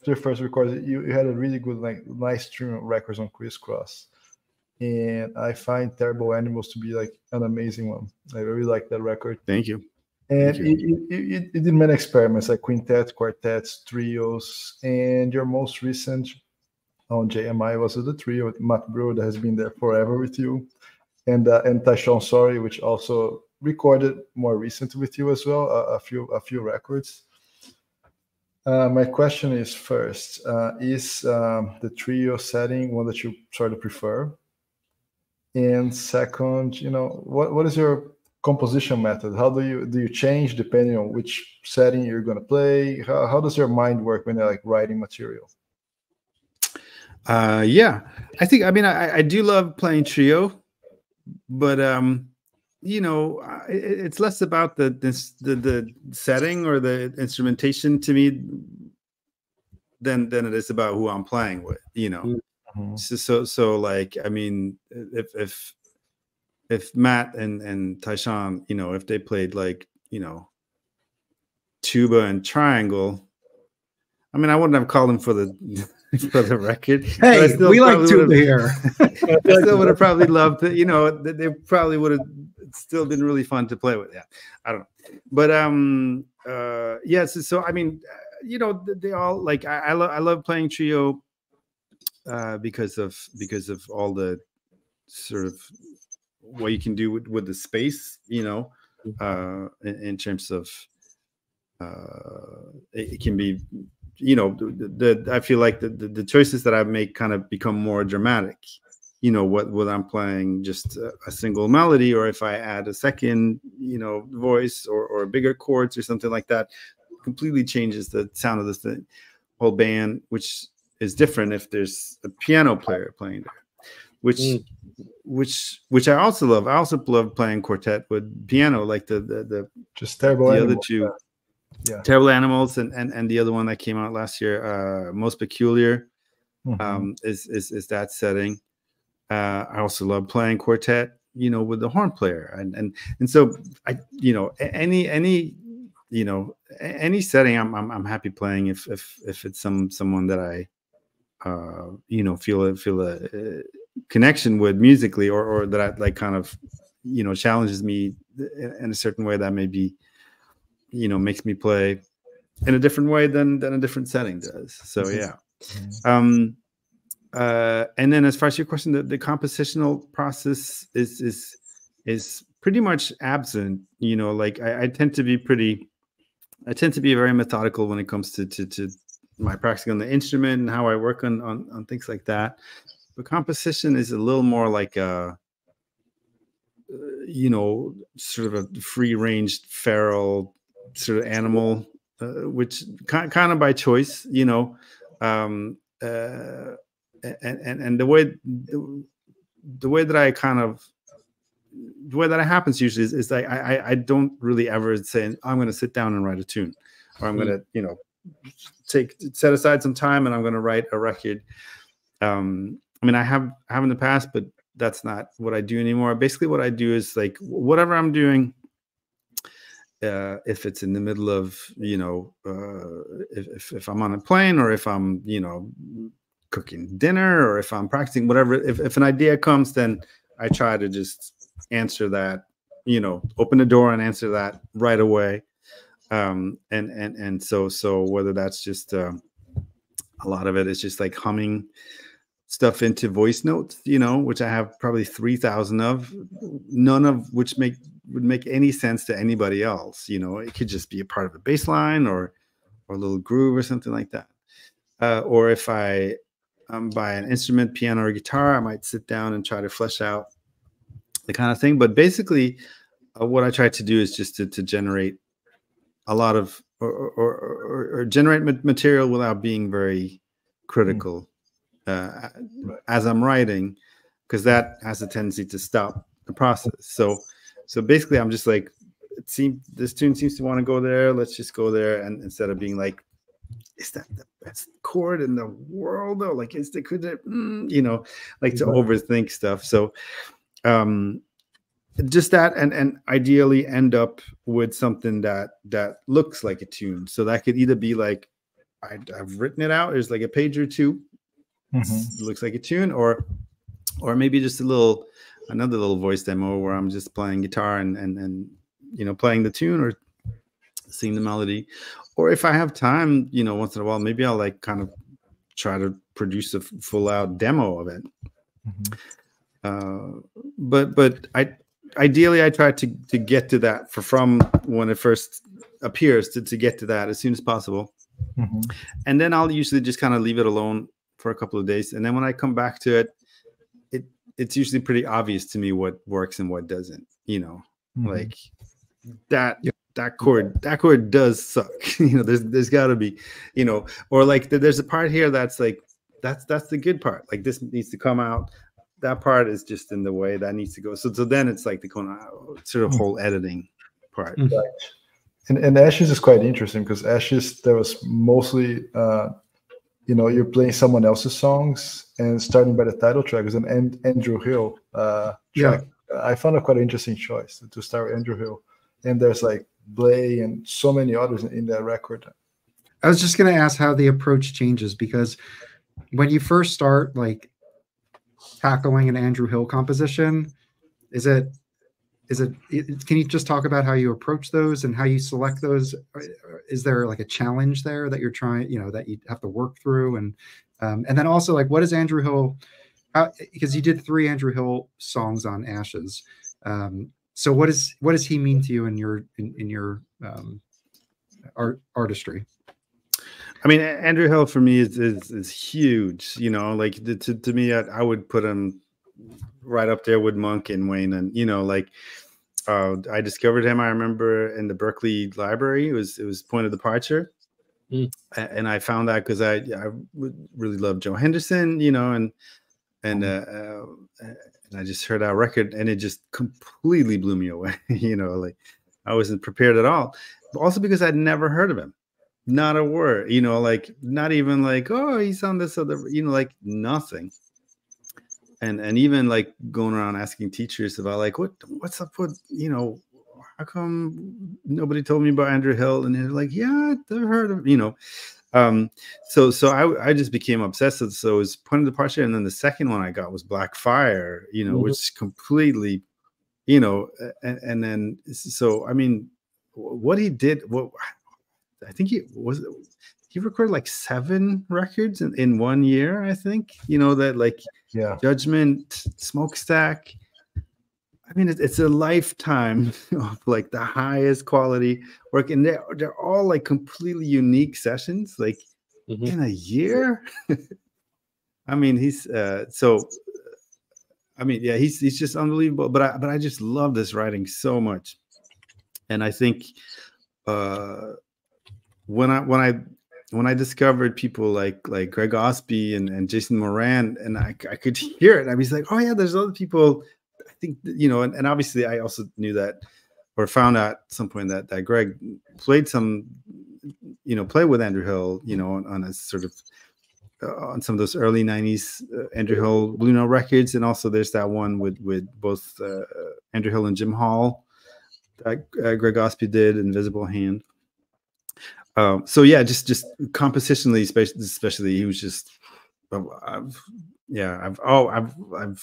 your first record, you had a really good, like, nice stream of records on Crisscross, and I find Terrible Animals to be like an amazing one. I really like that record. Thank you. And it did many experiments, like quintet, quartets, trios, and your most recent on JMI was the trio with Matt Brewer that has been there forever with you, and Tyshawn Sorry, which also recorded more recently with you as well, a few records. My question is, first, is the trio setting one that you sort of prefer? And second, you know, what is your composition method? How do you change depending on which setting you're going to play? How does your mind work when you're like writing material? Yeah, I mean, I do love playing trio, but you know, it's less about the setting or the instrumentation to me than it is about who I'm playing with, you know. Mm-hmm. So like, I mean, if Matt and Tyshawn, you know, if they played like, you know, tuba and triangle, I mean, I wouldn't have called them for the record. Hey, we like tuba here. I still would have probably loved to, you know, they probably would have still been really fun to play with. Yeah, I don't know, but yeah. So I mean, you know, they all like I love playing trio because of all the sort of what you can do with the space, you know, in terms of it can be, you know, I feel like the choices that I make kind of become more dramatic, you know, what I'm playing just a single melody, or if I add a second, you know, voice or bigger chords or something like that, completely changes the sound of this whole band, which is different if there's a piano player playing there, which I also love. I also love playing quartet with piano, like the just Terrible Animals. Other two. Yeah. Terrible Animals and the other one that came out last year, Most Peculiar, is that setting. I also love playing quartet, you know, with the horn player, and so I, you know, any you know, any setting I'm happy playing if it's someone that I you know, feel a connection with musically, or that I like kind of, you know, challenges me in a certain way that maybe, you know, makes me play in a different way than a different setting does. So yeah. And then as far as your question, the compositional process is pretty much absent. You know, like I tend to be very methodical when it comes to my practicing on the instrument and how I work on things like that. But composition is a little more like you know, sort of a free-ranged feral sort of animal, which kind of by choice, you know, and the way that I kind of, the way that it happens usually is like I don't really ever say I'm going to sit down and write a tune, or I'm going to, you know, set aside some time and I'm going to write a record. I mean, I have in the past, but that's not what I do anymore. Basically, what I do is like whatever I'm doing. If it's in the middle of, you know, if I'm on a plane, or if I'm, you know, cooking dinner, or if I'm practicing, whatever, if an idea comes, then I try to just answer that, you know, open the door and answer that right away. And so whether that's just a lot of it is just like humming stuff into voice notes, you know, which I have probably 3,000 of, none of which would make any sense to anybody else. You know, it could just be a part of a bass line or a little groove or something like that. Or if I buy an instrument, piano or guitar, I might sit down and try to flesh out the kind of thing. But basically, what I try to do is just to generate a lot of, or generate material without being very critical as I'm writing, because that has a tendency to stop the process. So basically, I'm just like, this tune seems to want to go there. Let's just go there, and instead of being like, is that the best chord in the world though? Like, could it, you know, like to overthink stuff. So, just that, and ideally end up with something that looks like a tune. So that could either be like, I've written it out. There's like a page or two. It looks like a tune, or maybe just another little voice demo where I'm just playing guitar and you know, playing the tune or sing the melody. Or if I have time, you know, once in a while, maybe I'll like kind of try to produce a full out demo of it. But ideally I try to get to that from when it first appears to get to that as soon as possible. And then I'll usually just kind of leave it alone for a couple of days, and then when I come back to it, it's usually pretty obvious to me what works and what doesn't, you know. Like that chord does suck. You know, there's got to be, you know, or like there's a part here that's like that's the good part, like this needs to come out, that part is just in the way, that needs to go. So then it's like the sort of whole editing part. Right. And Ashes is quite interesting, because Ashes, there was mostly you know, you're playing someone else's songs, and starting by the title track is an Andrew Hill track. I found it quite an interesting choice to start with Andrew Hill. And there's like Blay and so many others in that record. I was just going to ask how the approach changes, because when you first start like tackling an Andrew Hill composition, can you just talk about how you approach those and how you select those? Is there like a challenge there that you're trying, you know, that you have to work through? And then also, like, what is Andrew Hill? Because you did 3 Andrew Hill songs on Ashes. So what does he mean to you in your artistry? I mean, Andrew Hill for me is huge. You know, like to me, I would put him right up there with Monk and Wayne, and you know, like I discovered him, I remember, in the Berkeley Library. It was Point of Departure, and I found that because I really love Joe Henderson, you know, and I just heard our record, and it just completely blew me away. You know, like I wasn't prepared at all. But also because I'd never heard of him, not a word. You know, like not even like, oh, he's on this other, you know, like nothing. And even like going around asking teachers about like what's up with, you know, how come nobody told me about Andrew Hill? And they're like, yeah, I've heard of, you know. So I just became obsessed with. So it was Point of Departure, and then the second one I got was Black Fire, you know, which completely, you know, and then so I mean, what he did, I think he recorded like 7 records in 1 year, I think, you know, that like Judgment, Smokestack. I mean, it's a lifetime of like the highest quality work, and they're all like completely unique sessions, like in a year. I mean, he's so I mean, yeah, he's just unbelievable. But I just love this writing so much, and I think when I discovered people like Greg Osby and Jason Moran, and I could hear it, I was like, oh yeah, there's other people. I think, you know, and obviously I also knew that, or found out at some point that Greg played with Andrew Hill, you know, on a sort of on some of those early 90s Andrew Hill Blue Note records. And also there's that one with both Andrew Hill and Jim Hall that Greg Osby did, Invisible Hand. So yeah, just compositionally, especially, he was just, I've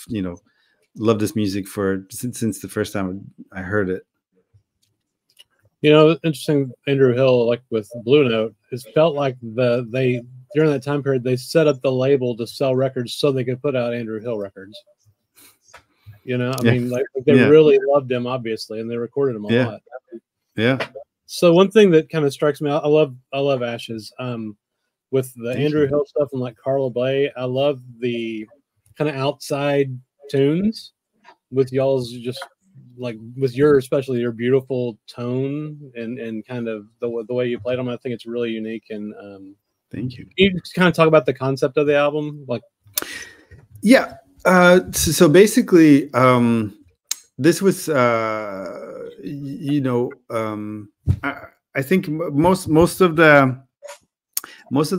you know, loved this music since the first time I heard it. You know, interesting, Andrew Hill, like with Blue Note, it felt like they during that time period they set up the label to sell records so they could put out Andrew Hill records. You know, I mean, like they really loved him, obviously, and they recorded him a lot. Yeah. So one thing that kind of strikes me, I love Ashes. With the Andrew Hill stuff and like Carla Bley, I love the kind of outside tunes with y'all's, just like with your, especially your beautiful tone and kind of the way you played them. I think it's really unique. And thank you. Can you just kind of talk about the concept of the album? Like, yeah. So basically, this was, you know, I think most of the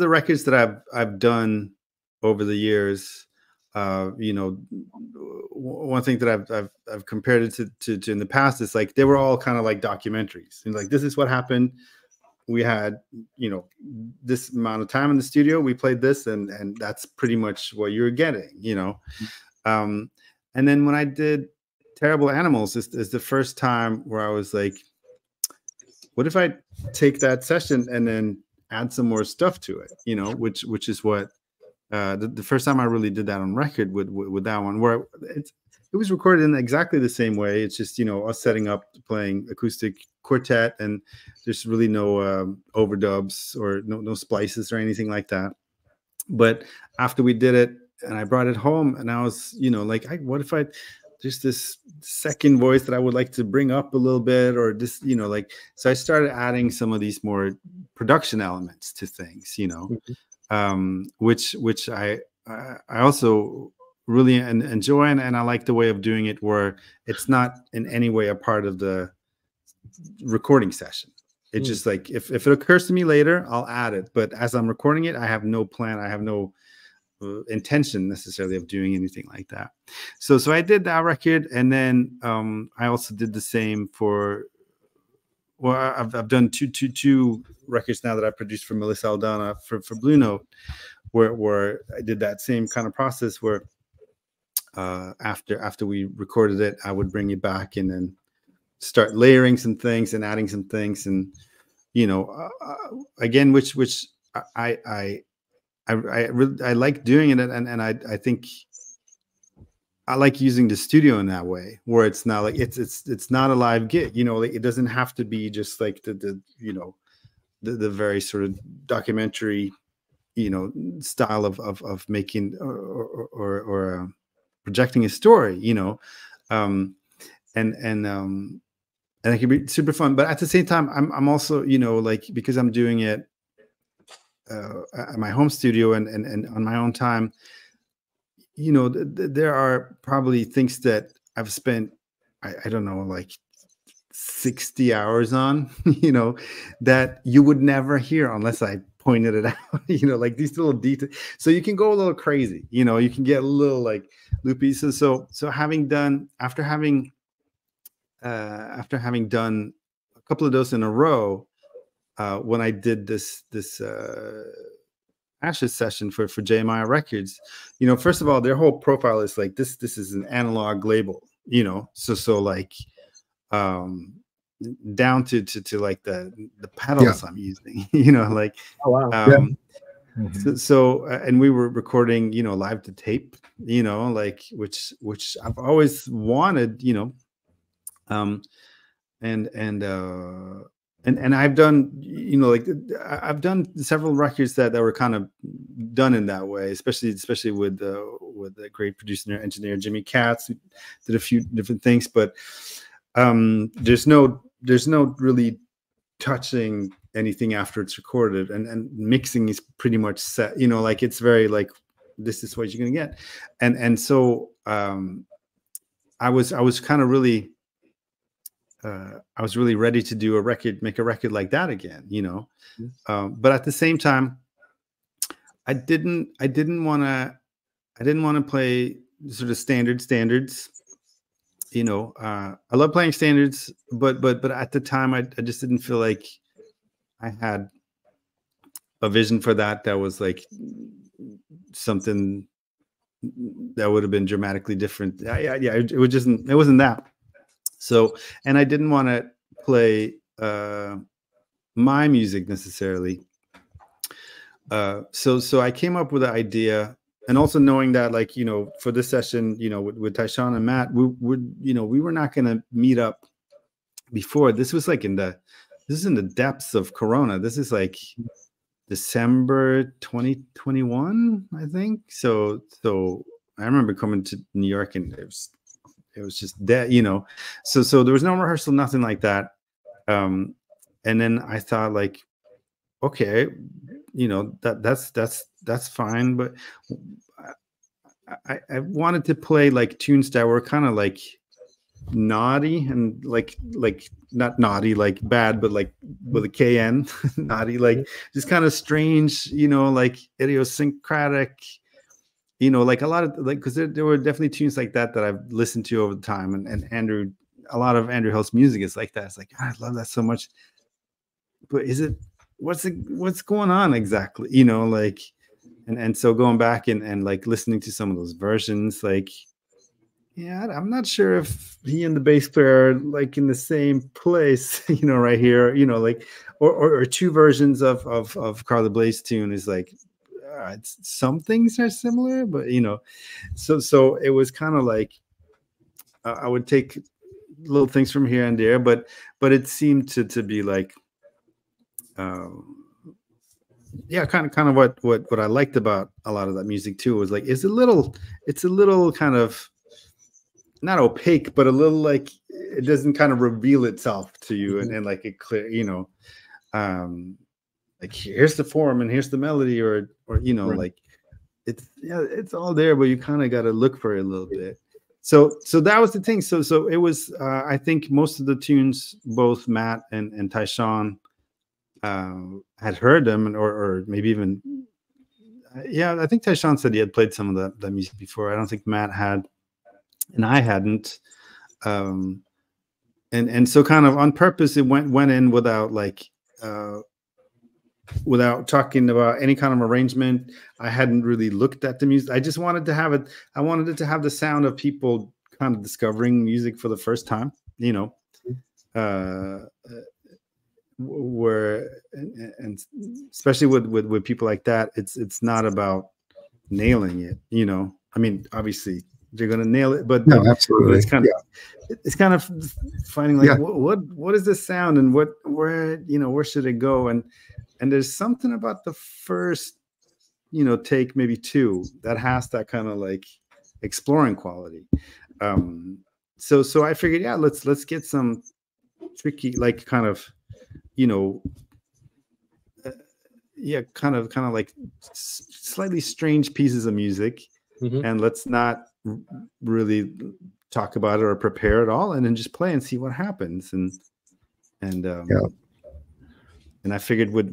records that I've done over the years, you know, one thing that I've compared it to in the past is like they were all kind of like documentaries, and like, this is what happened. We had, you know, this amount of time in the studio, we played this, and that's pretty much what you're getting, you know. And then when I did Terrible Animals, is the first time where I was like, what if I take that session and then add some more stuff to it, you know, which is what the first time I really did that on record with that one, where it was recorded in exactly the same way. It's just, you know, us setting up, playing acoustic quartet, and there's really no overdubs or no splices or anything like that. But after we did it and I brought it home, and I was, you know, like, what if I just this second voice that I would like to bring up a little bit, or just, you know, like, so I started adding some of these more production elements to things, you know, which I also really enjoy, and I like the way of doing it where it's not in any way a part of the recording session. It's just like, if it occurs to me later, I'll add it, but as I'm recording it, I have no plan, I have no intention necessarily of doing anything like that. So I did that record, and then I also did the same for, well, I've done two records now that I produced for Melissa Aldana for Blue Note, where I did that same kind of process where after we recorded it, I would bring it back and then start layering some things and adding some things, and, you know, again, which I like doing it, and I think I like using the studio in that way, where it's not like it's not a live gig, you know, like it doesn't have to be just like the you know, the very sort of documentary, you know, style of making or projecting a story, you know, and it can be super fun. But at the same time, I'm also, you know, like, because I'm doing it at my home studio and on my own time, you know, there are probably things that I've spent, I don't know, like 60 hours on, you know, that you would never hear unless I pointed it out, you know, like these little details. So you can go a little crazy, you know, you can get a little like loopy. So having done, after having done a couple of those in a row, when I did this Ashes session for JMI Records, you know, first of all, their whole profile is like this is an analog label, you know, so like down to like the pedals I'm using, you know, like, oh wow. So and we were recording, you know, live to tape, you know, like which I've always wanted, you know, and I've done, you know, like I've done several records that were kind of done in that way, especially with with a great producer and engineer, Jimmy Katz, who did a few different things. But there's no really touching anything after it's recorded, and mixing is pretty much set. You know, like it's very like, this is what you're gonna get, and so I was kind of really. I was really ready to do make a record like that again, you know. But at the same time, I didn't want to play sort of standards, you know. I love playing standards, but at the time, I just didn't feel like I had a vision for that was like something that would have been dramatically different. Yeah, it wasn't that. So, and I didn't want to play my music necessarily. So I came up with the idea, and also knowing that, like, you know, for this session, you know, with Tyshawn and Matt, we were not going to meet up before. This was like in the depths of Corona. This is like December 2021, I think. So I remember coming to New York, and it was just dead, you know. So there was no rehearsal, nothing like that. And then I thought, like, okay, you know, that's fine, but I wanted to play like tunes that were kind of like naughty, and like not naughty like bad, but like with a KN, naughty, like just kind of strange, you know, like idiosyncratic. You know, like a lot of, like, because there were definitely tunes like that I've listened to over the time, and a lot of Andrew Hill's music is like that. It's like, I love that so much, but what's going on exactly? You know, like, and so going back and like listening to some of those versions, like, yeah, I'm not sure if he and the bass player are like in the same place, you know, right here, you know, like, or two versions of Carla Blaze tune is like. Some things are similar, but you know, so it was kind of like I would take little things from here and there, but it seemed to be like, yeah, kind of what I liked about a lot of that music too was like it's a little kind of not opaque, but a little like it doesn't kind of reveal itself to you, and like it clear, you know. Like here's the form and here's the melody, or you know, right. Like it's all there, but you kind of got to look for it a little bit. So that was the thing. So it was I think most of the tunes, both Matt and Tyshawn had heard them, or maybe even yeah, I think Tyshawn said he had played some of that music before. I don't think Matt had, and I hadn't. And so kind of on purpose, it went in without like. Without talking about any kind of arrangement. I hadn't really looked at the music. I just wanted to have it. I wanted it to have the sound of people kind of discovering music for the first time, you know, where, and especially with people like that, it's not about nailing it, you know. I mean, obviously they're going to nail it, but no, absolutely. It's kind of finding like, what is this sound, and where should it go? And there's something about the first, you know, take, maybe two, that has that kind of like exploring quality. So I figured, yeah, let's get some tricky, like kind of, you know, kind of like slightly strange pieces of music, and let's not really talk about it or prepare at all, and then just play and see what happens. And I figured with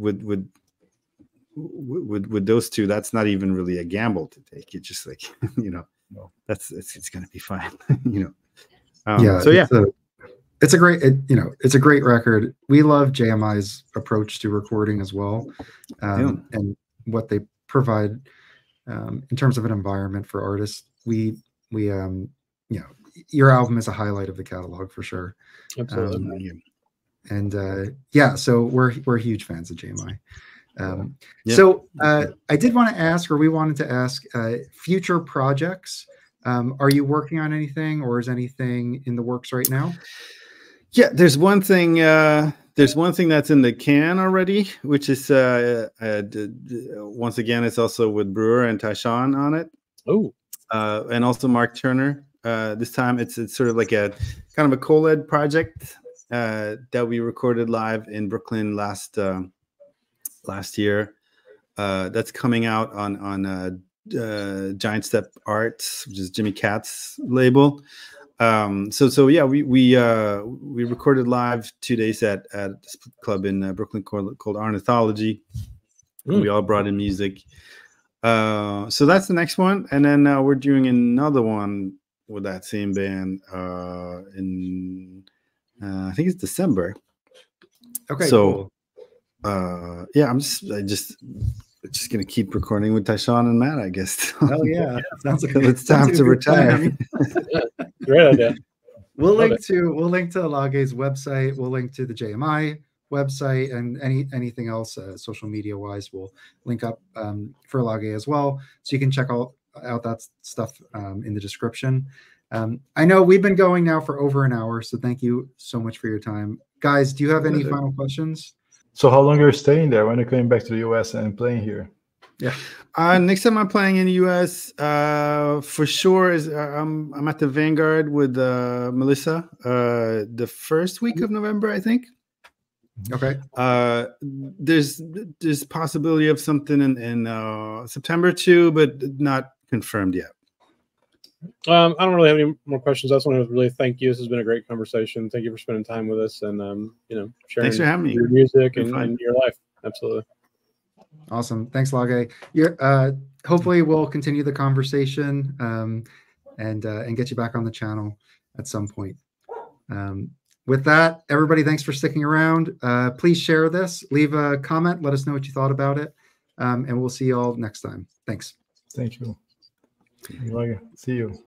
those two, that's not even really a gamble to take. It's just like, you know, it's going to be fine, you know. It's a great record. We love JMI's approach to recording as well, and what they provide in terms of an environment for artists. We you know, your album is a highlight of the catalog for sure. Absolutely. So we're huge fans of JMI. So I did want to ask, or we wanted to ask, future projects. Are you working on anything, or is anything in the works right now? Yeah, there's one thing that's in the can already, which is once again, it's also with Brewer and Tyshawn on it. Oh, and also Mark Turner. This time it's sort of like a kind of a co-led project that we recorded live in Brooklyn last year. That's coming out on Giant Step Arts, which is Jimmy Katz's label. So yeah, we recorded live 2 days at this club in Brooklyn called Ornithology. We all brought in music. So that's the next one, and then we're doing another one with that same band in I think it's December. Okay. So Cool. yeah, I'm just gonna keep recording with Tyshawn and Matt, I guess. Oh yeah, sounds like It's time to retire. Great idea. We'll Love link to Lage's website. We'll link to the JMI website, and anything else social media wise. We'll link up for Lage as well, so you can check out that stuff in the description. I know we've been going now for over an hour, so thank you so much for your time, guys. Do you have any final questions? So how long are you staying there? When are you coming back to the US and playing here? Yeah. Next time I'm playing in the US, for sure is I'm at the Vanguard with Melissa the first week of November, I think. Okay. There's possibility of something in September too, but not confirmed yet. I don't really have any more questions. I just want to really thank you. This has been a great conversation. Thank you for spending time with us and sharing Thanks for having me. your music and your life. Absolutely. Awesome. Thanks, Lage. Hopefully we'll continue the conversation and get you back on the channel at some point. With that, everybody, thanks for sticking around. Please share this, leave a comment, let us know what you thought about it, and we'll see you all next time. Thanks. Thank you. See you.